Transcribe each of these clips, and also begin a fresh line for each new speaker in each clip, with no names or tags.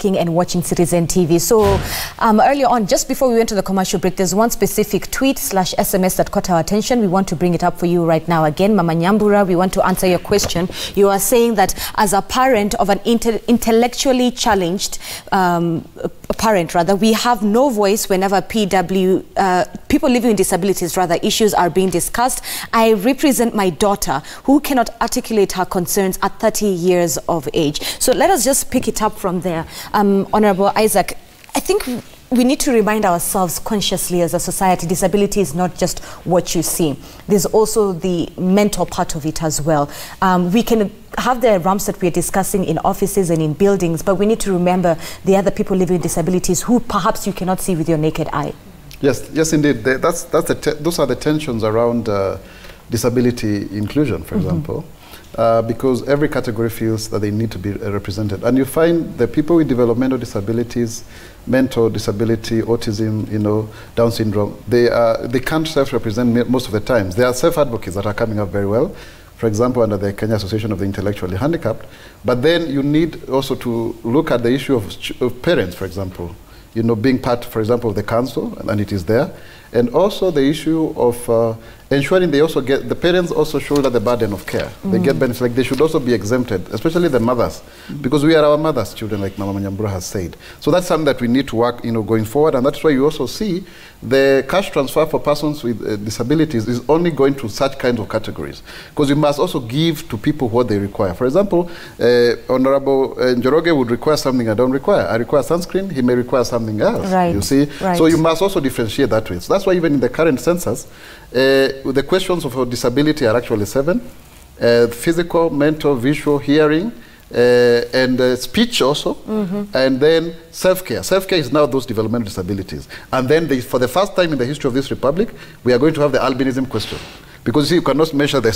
clicking and watching Citizen TV. So earlier on, just before we went to the commercial break, there's one specific tweet/SMS that caught our attention. We want to bring it up for you right now. Again, Mama Nyambura, we want to answer your question. You are saying that as a parent of an intellectually challenged parent, rather, we have no voice whenever people living with disabilities, rather, issues are being discussed. I represent my daughter who cannot articulate her concerns at 30 years of age. So let us just pick it up from there. Honorable Isaac, I think we need to remind ourselves consciously as a society, disability is not just what you see. There's also the mental part of it as well. We can have the ramps that we're discussing in offices and in buildings, but we need to remember the other people living with disabilities who perhaps you cannot see with your naked eye.
Yes, indeed. Those are the tensions around disability inclusion, for example. Because every category feels that they need to be represented. And you find the people with developmental disabilities, mental disability, autism, Down syndrome, they can't self-represent most of the times. There are self-advocates that are coming up very well, for example, under the Kenya Association of the Intellectually Handicapped. But then you need also to look at the issue of parents, for example, being part, for example, of the council, and it is there. And also the issue of ensuring the parents also shoulder the burden of care. They get benefits, like they should also be exempted, especially the mothers, because we are our mothers' children, like Mama Nyambura has said. So that's something that we need to work, going forward, and that's why you also see the cash transfer for persons with disabilities is only going to such kinds of categories, because you must also give to people what they require. For example, Honorable Njoroge would require something I don't require. I require sunscreen, he may require something else, you see? Right. So you must also differentiate that way. So that's why even in the current census, the questions of disability are actually 7. Physical, mental, visual, hearing, and speech also, and then self-care. Self-care is now those developmental disabilities. And then for the first time in the history of this republic, we are going to have the albinism question. Because you see, you cannot measure the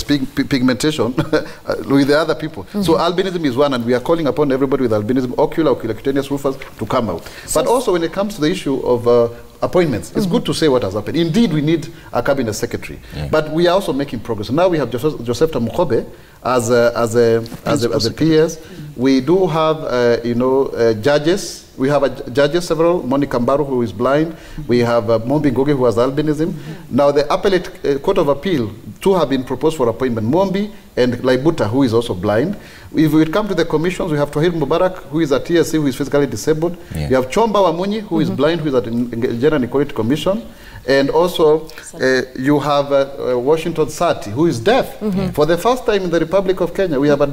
pigmentation with the other people. So albinism is one, and we are calling upon everybody with albinism, oculocutaneous rufus, to come out. But also when it comes to the issue of appointments, it's good to say what has happened. Indeed, we need a cabinet secretary, but we are also making progress. Now we have Joseph Tamukobe as a PS. We do have judges. We have judges several. Monica Mbaru, who is blind. We have Mombi Ngoge, who has albinism. Now the appellate court of appeal, 2 have been proposed for appointment: Mombi and Laibuta, who is also blind. If we come to the commissions, we have Tohir Mubarak, who is a TSC, who is physically disabled. We have Chomba Wamunyi, who is blind, who is at the Gender and Equality Commission. And also, you have Washington Sati, who is deaf. For the first time in the Republic of Kenya, we have a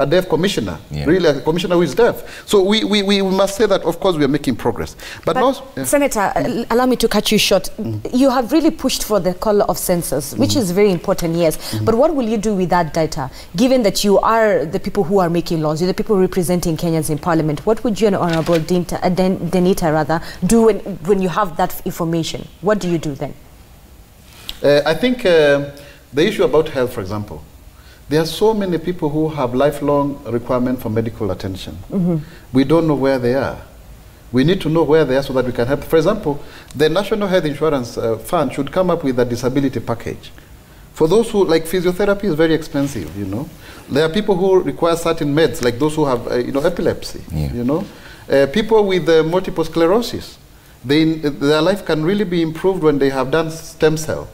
deaf commissioner, really a commissioner who is deaf. So we must say that, of course, we are making progress. But also,
Senator, allow me to cut you short. You have really pushed for the call of census, which is very important, yes. But what will you do with that data, given that you are the people who are making laws, you're the people representing Kenyans in Parliament? What would you and Honorable Denita, rather, do when you have that information? What do you do then?
I think the issue about health, for example, there are so many people who have lifelong requirement for medical attention. We don't know where they are. We need to know where they are so that we can help. For example, the National Health Insurance Fund should come up with a disability package. For those who, like physiotherapy is very expensive, There are people who require certain meds, like those who have, epilepsy, people with multiple sclerosis. Their life can really be improved when they have done stem cell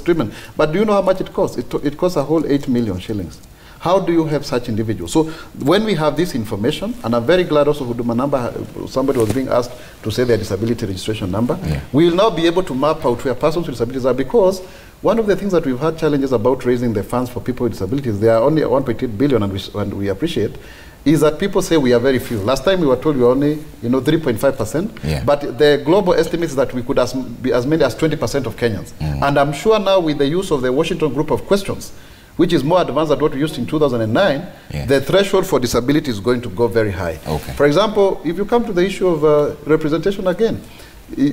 treatment. But do you know how much it costs? It costs a whole 8 million shillings. How do you help such individuals? So when we have this information, and I'm very glad also Huduma number, somebody was being asked to say their disability registration number, we will now be able to map out where persons with disabilities are, because one of the things that we've had challenges about raising the funds for people with disabilities, they are only 1.8 billion, and we appreciate, is that people say we are very few. Last time we were told we were only 3.5%, but the global estimates that we could be as many as 20% of Kenyans. And I'm sure now with the use of the Washington group of questions, which is more advanced than what we used in 2009, the threshold for disability is going to go very high. For example, if you come to the issue of representation again,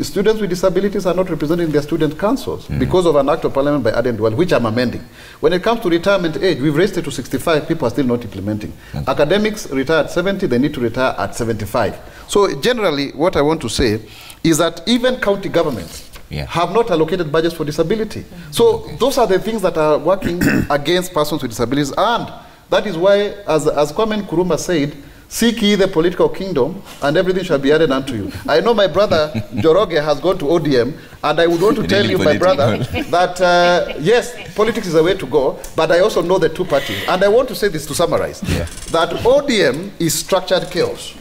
students with disabilities are not represented in their student councils because of an act of parliament by Aden Duale, which I'm amending. When it comes to retirement age, we've raised it to 65, people are still not implementing. Academics retire at 70, they need to retire at 75. So generally, what I want to say is that even county governments have not allocated budgets for disability. So those are the things that are working against persons with disabilities, and that is why, as Kwame Nkrumah said, seek ye the political kingdom, and everything shall be added unto you. I know my brother Joroge has gone to ODM, and I would want to tell you, my brother, that yes, politics is the way to go, but I also know the two parties. And I want to say this to summarize, that ODM is structured chaos.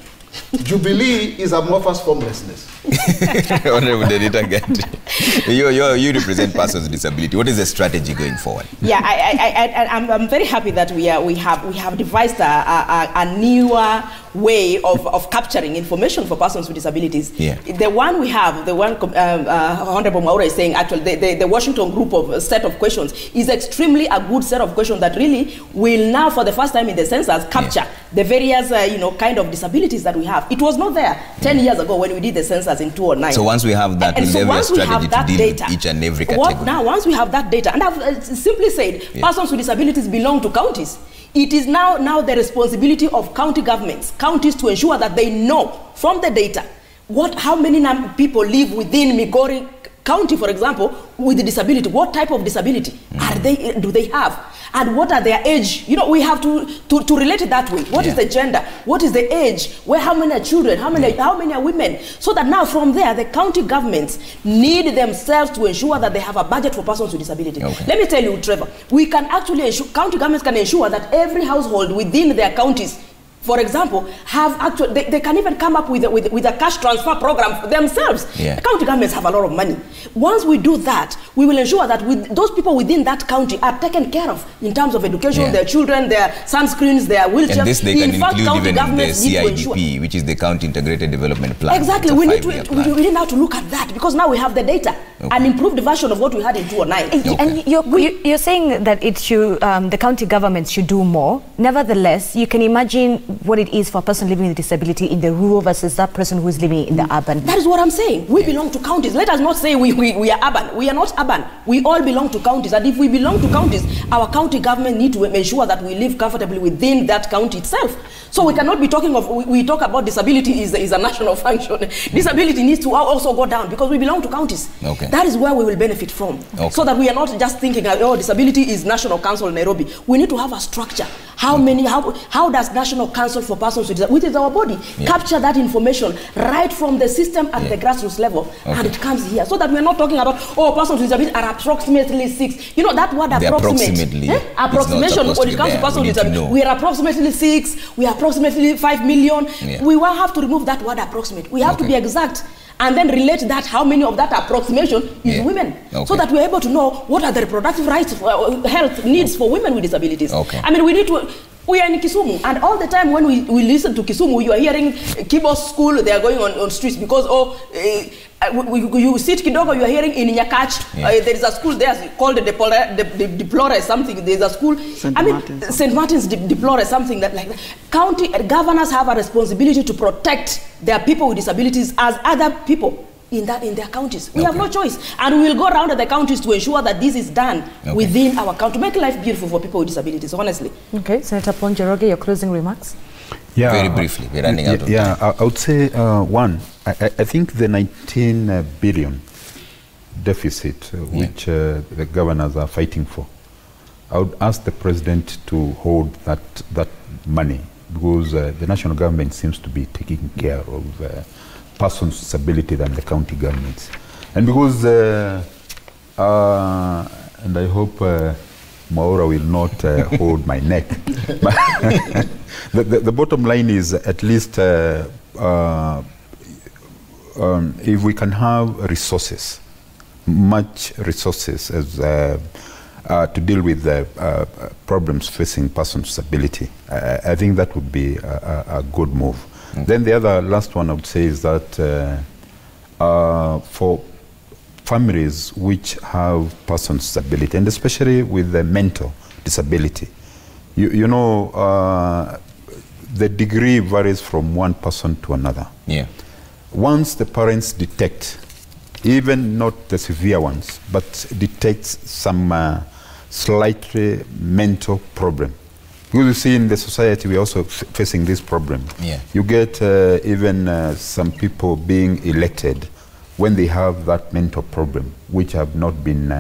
Jubilee is amorphous formlessness.
Honorable Denita Gandhi, you represent persons with disability. What is the strategy going forward?
Yeah, I'm very happy that we have devised a newer way of capturing information for persons with disabilities. Yeah. The one we have, the one Honorable Maura is saying, actually, the Washington group of set of questions is extremely a good set of questions that really will now, for the first time in the census, capture the various kind of disabilities that we have. It was not there 10 years ago when we did the census in 2009.
So once we have that, we'll have a strategy to deal with each and every category.
Now, once we have that data, and I've simply said, persons with disabilities belong to counties. It is now the responsibility of county governments, counties, to ensure that they know from the data how many people live within Migori County, for example, with a disability. What type of disability do they have? And what are their age? You know, we have to relate it that way. What is the gender? What is the age? How many are children? How many are women? So that now from there, the county governments need themselves to ensure that they have a budget for persons with disability. Okay. Let me tell you, Trevor, we can actually ensure, county governments can ensure that every household within their counties, for example, they can even come up with a cash transfer program for themselves. Yeah. County governments have a lot of money. Once we do that, we will ensure that those people within that county are taken care of in terms of education, their children, their sunscreens, their wheelchairs.
And this they can include even in the CIDP, which is the County Integrated Development Plan.
Exactly. We need now to look at that, because now we have the data, an improved version of what we had in 2009.
And you're saying that it should, the county governments should do more. Nevertheless, you can imagine what it is for a person living with a disability in the rural versus that person who is living in the urban.
That is what I'm saying. We belong to counties. Let us not say we are urban. We are not urban. We all belong to counties. And if we belong to counties, our county government need to ensure that we live comfortably within that county itself. So we cannot be talking of, we talk about disability is a national function. Disability needs to also go down because we belong to counties. Okay. That is where we will benefit from. Okay. So that we are not just thinking, oh, disability is National Council in Nairobi. We need to have a structure. How does National Council for Persons with Disabilities, which is our body, capture that information right from the system at the grassroots level, and it comes here, so that we are not talking about, oh, persons with disabilities are approximately 6. You know that word approximately. Approximation when it comes to persons with disabilities. We are approximately 6. We are approximately 5 million. We will have to remove that word approximate. We have to be exact. And then relate that, how many of that approximation is women. So that we're able to know what are the reproductive rights, health needs for women with disabilities. I mean, we are in Kisumu, and all the time when we listen to Kisumu, you are hearing Kibos school, they are going on streets because, you sit Kidogo, you are hearing in Nyakach, there is a school there called the Deplore something, there is a school, St. Martin's Deplore something like that. County governors have a responsibility to protect their people with disabilities as other people in their counties. We have no choice, and we will go around the counties to ensure that this is done within our county, make life beautiful for people with disabilities, honestly. Okay, Senator Paul Njoroge, your closing remarks?
Yeah, very briefly, we're running out of time.
Yeah, I would say I think the 19 billion deficit which the governors are fighting for, I would ask the president to hold that money, because the national government seems to be taking care of persons with disability than the county governments. And because, and I hope Maura will not hold my neck. The bottom line is, at least if we can have resources, much resources as to deal with the problems facing persons with disability, I think that would be a good move. Then the other last one I would say is that for families which have persons with disability, and especially with the mental disability, you know, the degree varies from one person to another. Yeah. Once the parents detect, even not the severe ones, but detects some slightly mental problem, because you see in the society we're also facing this problem. Yeah. You get even some people being elected when they have that mental problem, which have not been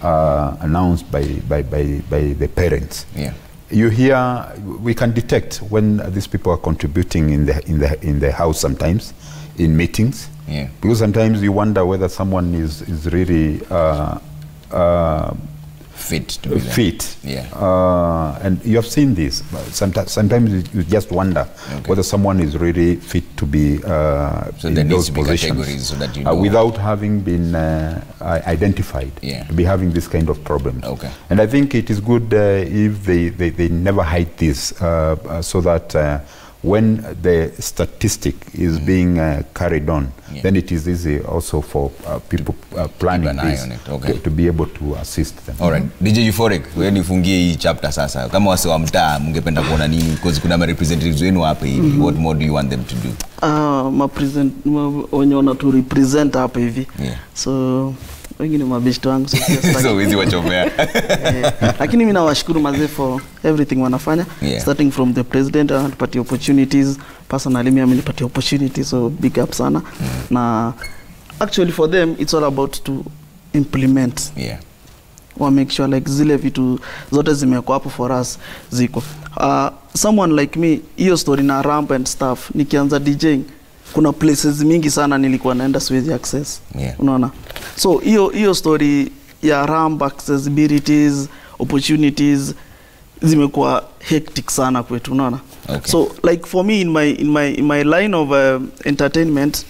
announced by the parents. Yeah. you hear, we can detect when these people are contributing in the house sometimes, in meetings.
Yeah.
Because sometimes you wonder whether someone is really
fit to be there.
fit.
Yeah.
And you have seen this. Sometimes you just wonder whether someone is really fit to be
so
in
there needs
those
to be
positions,
categories so that you know.
without having been identified, to be having this kind of problems.
Okay.
And I think it is good if they never hide this, so that when the statistic is being carried on, then it is easy also for people planning this to be able to assist them.
All right. DJ Euphoric, wewe nifungie hii chapter sasa. Kama wase wa mtaa mngependa kuona nini? Because kuna representatives wenu hapa hivi. What more do you want them to do?
Wenye wana to represent hapa hivi. So wengine mabeshte wangu
so wezi wachomea.
Lakini mimi nawashukuru mazee for everything wanafanya, starting from the president anatupatia opportunities, personally mimi amenipatia opportunities, so big up sana. Na actually for them it's all about to implement. Or make sure like zile vitu zote zimekuwa hapo for us ziko. Someone like me, hiyo story na ramp and stuff, nikianza DJing kuna places mingi sana nilikuwa naenda siwezi access. Unaona? So hiyo story ya ramp, accessibilities, opportunities zimekuwa hectic sana kwetu, unaona? So like for me in my line of entertainment,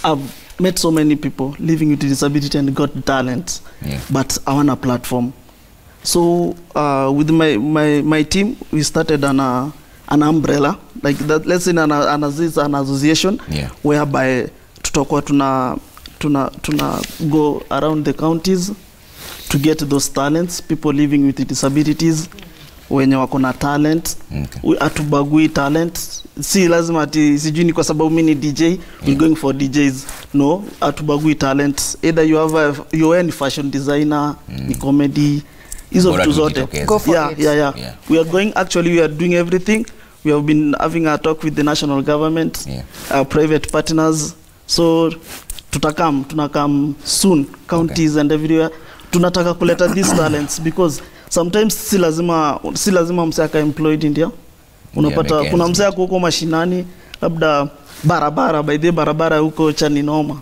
I've met so many people living with disability and got talent, but I want a platform. So with my team, we started an umbrella, like that. Let's say an association whereby tutakuwa tuna go around the counties to get those talents, people living with disabilities, wenye wako na talent. Atubagui talent. Si lazima ati sijui ni kwa sababu mimi ni DJ, we're going for DJs. No, atubagui talent. Either you are a fashion designer, ni comedy, hizo vitu zote.
Go for it.
Yeah. We are doing everything. We have been having a talk with the national government, our private partners. So tunakam soon, counties and everywhere. Tunataka kuleta these talents because sometimes si lazima msaka employed India. Unapata kuna msaka huko mashinani, labda barabara, by the barabara huko Chaninoma.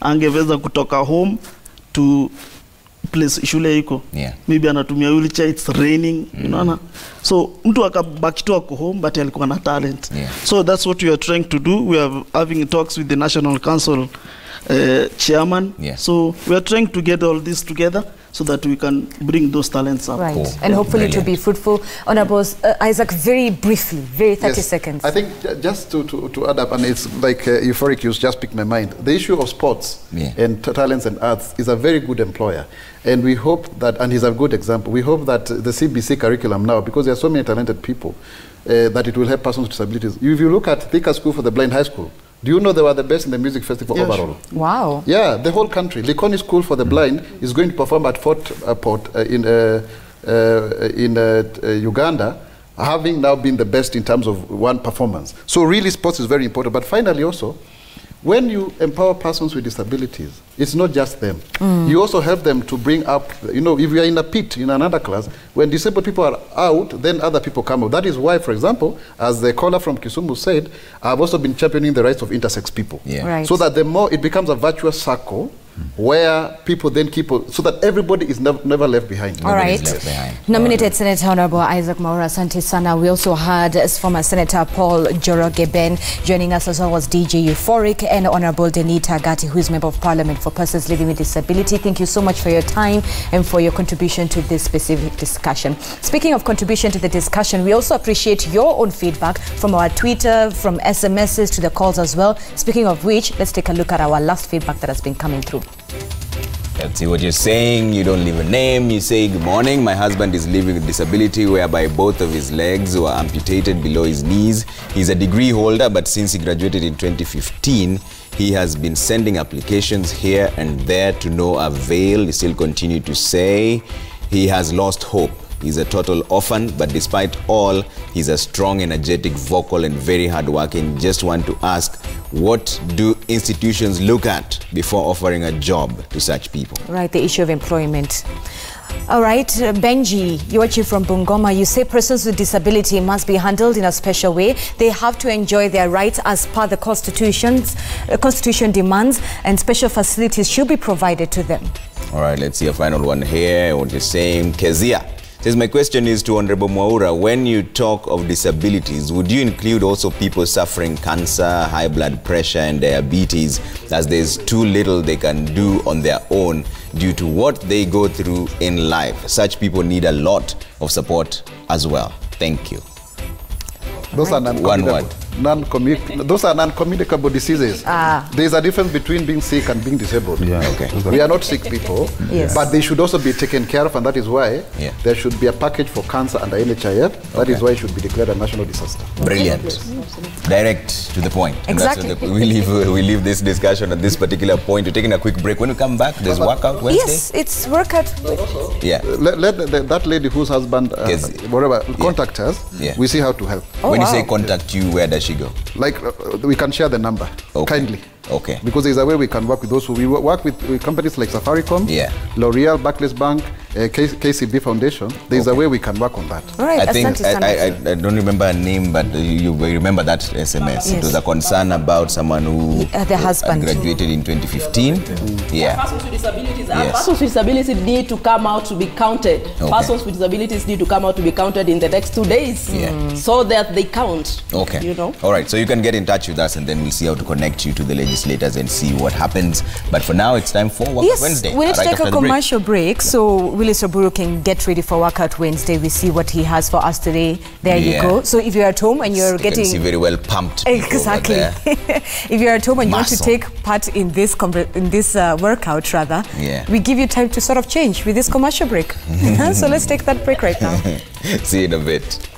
Angeweza kutoka home to place shule iko. Maybe anatumia wheelchair, it's raining, unaona? So mtu akabaki tu ako home but alikuwa na talent. So that's what we are trying to do. We are having talks with the National Council chairman. So we are trying to get all this together so that we can bring those talents up.
Right. And hopefully to be fruitful. Honorable Isaac, very briefly, very 30 seconds.
I think just to add up, and it's like Euphoric, you just picked my mind. The issue of sports and talents and arts is a very good employer. And we hope that, and he's a good example, we hope that the CBC curriculum now, because there are so many talented people, that it will help persons with disabilities. If you look at Thika School for the Blind High School, do you know they were the best in the music festival overall?
Wow.
Yeah, the whole country. Likoni School for the Blind is going to perform at Fort Port in Uganda, having now been the best in terms of one performance. So really sports is very important. But finally also, when you empower persons with disabilities, it's not just them. You also help them to bring up, you know, if you are in a pit in another class, when disabled people are out, then other people come out. That is why, for example, as the caller from Kisumu said, I've also been championing the rights of intersex people. So that the more it becomes a virtuous circle, where people then keep, so that everybody is never left behind.
All right. Nominated Senator Honorable Isaac Mwaura, asante sana. We also had former Senator Paul Njoroge Ben joining us, as well as DJ Euphoric and Honorable Denita Agati, who is Member of Parliament for Persons Living with Disability. Thank you so much for your time and for your contribution to this specific discussion. Speaking of contribution to the discussion, we also appreciate your own feedback from our Twitter, from SMSs to the calls as well. Speaking of which, let's take a look at our last feedback that has been coming through.
Let's see what you're saying. You don't leave a name. You say, good morning. My husband is living with disability whereby both of his legs were amputated below his knees. He's a degree holder, but since he graduated in 2015, he has been sending applications here and there to no avail. He still continues to say he has lost hope. He's a total orphan, but despite all, he's a strong, energetic, vocal, and very hardworking. Just want to ask, what do institutions look at before offering a job to such people?
Right, the issue of employment. All right, Benji, you're watching from Bungoma. You say persons with disability must be handled in a special way. They have to enjoy their rights as per the Constitution demands, and special facilities should be provided to them.
All right, let's see a final one here. What you're saying, Kezia says, my question is to Honorable Mwaura. When you talk of disabilities, would you include also people suffering cancer, high blood pressure, and diabetes, as there's too little they can do on their own due to what they go through in life? Such people need a lot of support as well. Thank you.
Those are those are non-communicable diseases. There's a difference between being sick and being disabled.
Yeah.
Okay.
We are not sick people,
Yes.
but they should also be taken care of, and that is why there should be a package for cancer under NHIF. That is why it should be declared a national disaster.
Brilliant. Direct to the point. And
Exactly.
That's we leave this discussion at this particular point. We're taking a quick break. When we come back, there's workout Wednesday.
Yes, it's workout.
Yeah.
Let that lady whose husband, whatever, contact us.
Yeah.
We see how to help.
When you say contact you, where does she go?
Like, we can share the number, kindly.
Okay.
Because there's a way we can work with those who we work with companies like Safaricom, L'Oreal, Barclays Bank, KCB Foundation. There's a way we can work on that.
All right,
I think I don't remember her name, but you remember that SMS.
Yes.
It was a concern about someone who
the husband
graduated in 2015. Yeah.
Persons with disabilities,
Yes.
persons with disabilities need to come out to be counted.
Okay.
Persons with disabilities need to come out to be counted in the next 2 days, so that they count.
Okay.
You know.
All right. So you can get in touch with us, and then we'll see how to connect you to the legislators and see what happens. But for now, it's time for Workout Wednesday.
We need to
right
take a commercial break, so Willis Oburu can get ready for Workout Wednesday. We see what he has for us today. There you go. So if you're at home and you're getting...
You can see very well pumped.
Exactly. If you're at home and you want to take part in this workout, rather, we give you time to sort of change with this commercial break. So let's take that break right now.
See you in a bit.